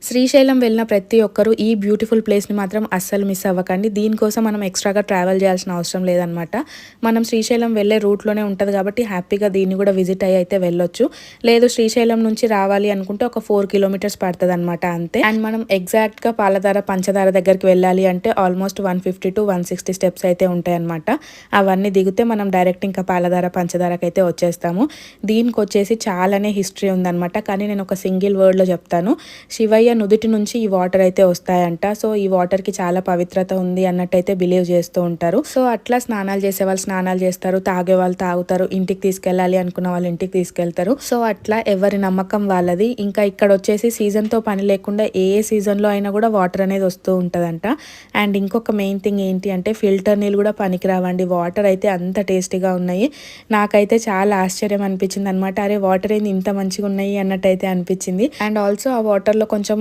శ్రీశైలం వెళ్ళిన ప్రతి ఒక్కరు ఈ బ్యూటిఫుల్ ప్లేస్‌ని మాత్రం అస్సలు మిస్ అవ్వకండి. దీనికోసం మనం ఎక్స్‌ట్రాగా ట్రావెల్ చేయాల్సిన అవసరం లేదనమాట. మనం శ్రీశైలం వెళ్ళే రూట్‌లోనే ఉంటది కాబట్టి హ్యాపీగా దీన్ని కూడా విజిట్ అయ్యి అయితే వెళ్ళొచ్చు. లేదు శ్రీశైలం నుంచి రావాలి అనుకుంటే ఒక 4 కిలోమీటర్స్ పడతదనమాట అంతే. అండ్ మనం ఎగ్జాక్ట్‌గా పాలధార, పంచదార దగ్గరికి వెళ్ళాలి అంటే ఆల్మోస్ట్ 150-160 స్టెప్స్ అయితే ఉంటాయన్నమాట. అవన్నీ దిగితే మనం డైరెక్ట్ ఇంకా పాలధార, పంచదారకైతే వచ్చేస్తాము. దీనికొచ్చేసి చాలానే హిస్టరీ ఉందనమాట. కానీ నేను ఒక సింగిల్ వర్డ్‌లో చెప్తాను. శివయ్య నుదుటి నుంచి ఈ వాటర్ అయితే వస్తాయంట. సో ఈ వాటర్ కి చాలా పవిత్రత ఉంది అన్నట్టయితే బిలీవ్ చేస్తూ ఉంటారు. సో అట్లా స్నానాలు చేసే వాళ్ళు స్నానాలు చేస్తారు, తాగే వాళ్ళు తాగుతారు, ఇంటికి తీసుకెళ్ళాలి అనుకున్న వాళ్ళు ఇంటికి తీసుకెళ్తారు. సో అట్లా ఎవరి నమ్మకం వాళ్ళది. ఇంకా ఇక్కడ వచ్చేసి సీజన్ తో పని లేకుండా ఏ సీజన్ లో అయినా కూడా వాటర్ అనేది వస్తూ ఉంటదంట. అండ్ ఇంకొక మెయిన్ థింగ్ ఏంటి అంటే ఫిల్టర్ నీళ్ళు కూడా పనికిరావండి. వాటర్ అయితే అంత టేస్టీగా ఉన్నాయి. నాకైతే చాలా ఆశ్చర్యం అనిపించింది అనమాట. అరే వాటర్ ఏంది ఇంత మంచిగా ఉన్నాయి అన్నట్టయితే అనిపించింది. అండ్ ఆల్సో ఆ వాటర్ లో కొంచెం